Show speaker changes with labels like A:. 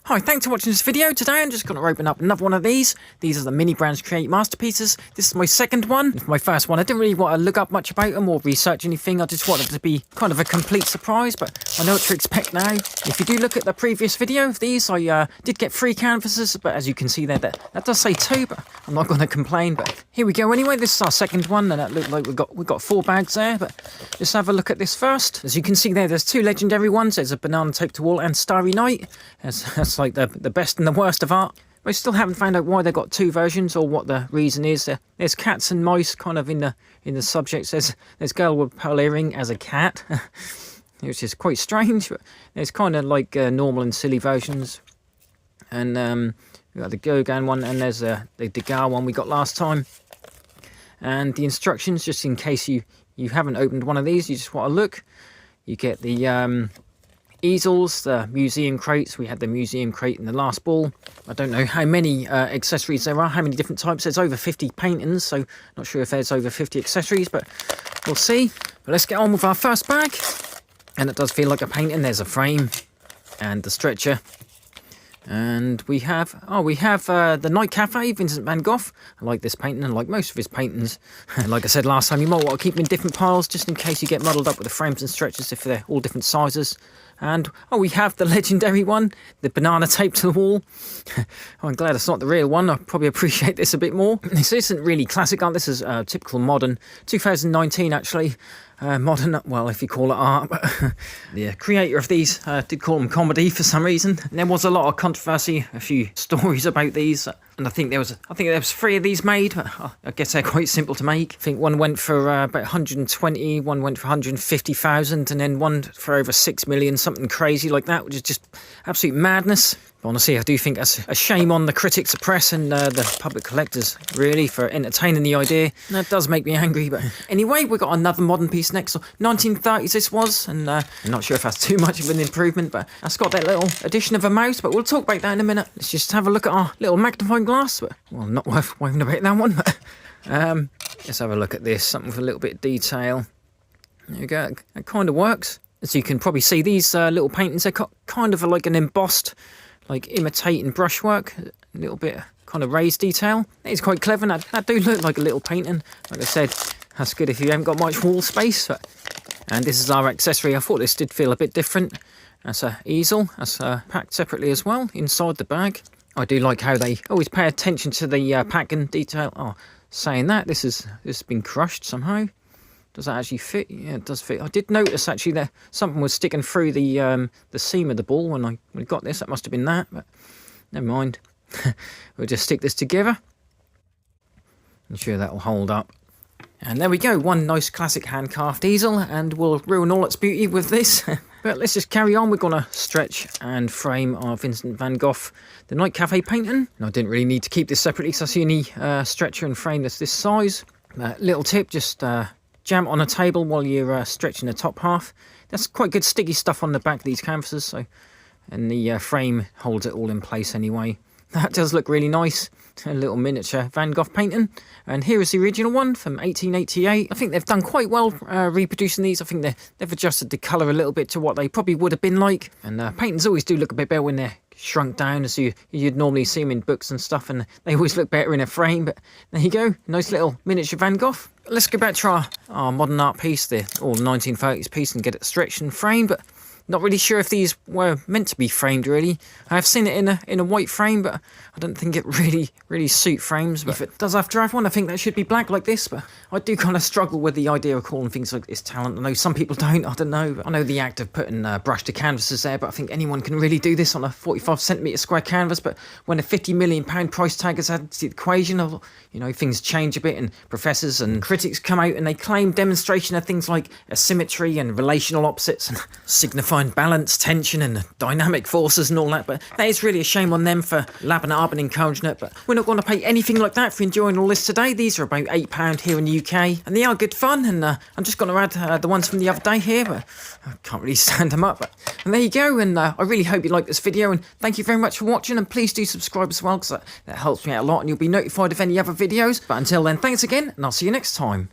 A: Hi, thanks for watching this video. Today I'm just going to open up another one of these. These are the Mini Brands Create Masterpieces. This is my second one. For my first one, I didn't really want to look up much about them or research anything. I just wanted it to be kind of a complete surprise, but I know what to expect now. If you do look at the previous video of these, I did get 3 canvases, but as you can see there, that does say 2, but I'm not going to complain. But here we go anyway. This is our second one, and it looked like we've got 4 bags there, but let's have a look at this first. As you can see there's 2 legendary ones. There's a Banana Tape to Wall and Starry Night. That's like the best and the worst of art. I still haven't found out why they've got 2 versions or what the reason is. There's cats and mice kind of in the subjects. There's girl with pearl earring as a cat, which is quite strange. But there's kind of like normal and silly versions, and we got the Gauguin one, and there's the Degas one we got last time. And the instructions, just in case you haven't opened one of these, you just want to look. You get the easels, the museum crates. We had the museum crate in the last ball. I don't know how many accessories there are, how many different types. There's over 50 paintings, so not sure if there's over 50 accessories, but we'll see. But let's get on with our first bag. And it does feel like a painting. There's a frame and the stretcher. And we have the Night Cafe, Vincent van Gogh. I like this painting, and like most of his paintings. Like I said last time, you might want to keep them in different piles, just in case you get muddled up with the frames and stretchers if they're all different sizes. And we have the legendary one, the Banana Tape to the Wall. I'm glad it's not the real one. I probably appreciate this a bit more. This isn't really classic art. This is typical modern, 2019 actually. Modern, well, if you call it art, but the creator of these did call them comedy for some reason. And there was a lot of controversy, a few stories about these, and I think there was 3 of these made. But I guess they're quite simple to make. I think one went for about 120, one went for 150,000, and then one for over 6 million, something crazy like that, which is just absolute madness. Honestly, I do think that's a shame on the critics, the press, and the public collectors, really, for entertaining the idea. That does make me angry, but anyway, we've got another modern piece next. So 1930s this was, and I'm not sure if that's too much of an improvement, but that's got that little addition of a mouse, but we'll talk about that in a minute. Let's just have a look at our little magnifying glass. Well, not worth waving about that one, but let's have a look at this, something with a little bit of detail. There you go, it kind of works. As you can probably see, these little paintings, they're kind of like an embossed, like imitating brushwork, a little bit kind of raised detail. It's quite clever. That do look like a little painting. Like I said, that's good if you haven't got much wall space. And this is our accessory. I thought this did feel a bit different. That's an easel. That's packed separately as well inside the bag. I do like how they always pay attention to the packing detail. Oh, saying that, this has been crushed somehow. Does that actually fit? Yeah, it does fit. I did notice actually that something was sticking through the seam of the ball when we got this. That must have been that, but never mind. We'll just stick this together. I'm sure that will hold up. And there we go, one nice classic hand-carved easel, and we'll ruin all its beauty with this. But let's just carry on. We're going to stretch and frame our Vincent van Gogh, the Night Cafe painting. And I didn't really need to keep this separately because I see any stretcher and frame that's this size. Little tip, just jam it on a table while you're stretching the top half. That's quite good sticky stuff on the back of these canvases, so, and the frame holds it all in place anyway. That does look really nice. A little miniature Van Gogh painting. And here is the original one from 1888. I think they've done quite well reproducing these. I think they've adjusted the colour a little bit to what they probably would have been like. And paintings always do look a bit better when they're shrunk down, as you'd normally see them in books and stuff, and they always look better in a frame. But there you go, nice little miniature Van Gogh. Let's go back to our modern art piece, the 1930s piece, and get it stretched and framed. But not really sure if these were meant to be framed, really. I have seen it in a white frame, but I don't think it really suit frames. But if it does have to have one, I think that should be black like this. But I do kind of struggle with the idea of calling things like this talent. I know some people don't, I don't know. But I know the act of putting brush to canvases there, but I think anyone can really do this on a 45cm square canvas. But when a £50 million price tag is added to the equation, of, things change a bit, and professors and critics come out and they claim demonstration of things like asymmetry and relational opposites and signifying balance, tension, and dynamic forces and all that. But that is really a shame on them for lapping it up and encouraging it. But we're not going to pay anything like that for enjoying all this today. These are about £8 here in the UK, and they are good fun. And I'm just going to add the ones from the other day here, but I can't really stand them up. And there you go. And I really hope you like this video, and thank you very much for watching. And please do subscribe as well, because that helps me out a lot, and you'll be notified of any other videos. But until then, thanks again, and I'll see you next time.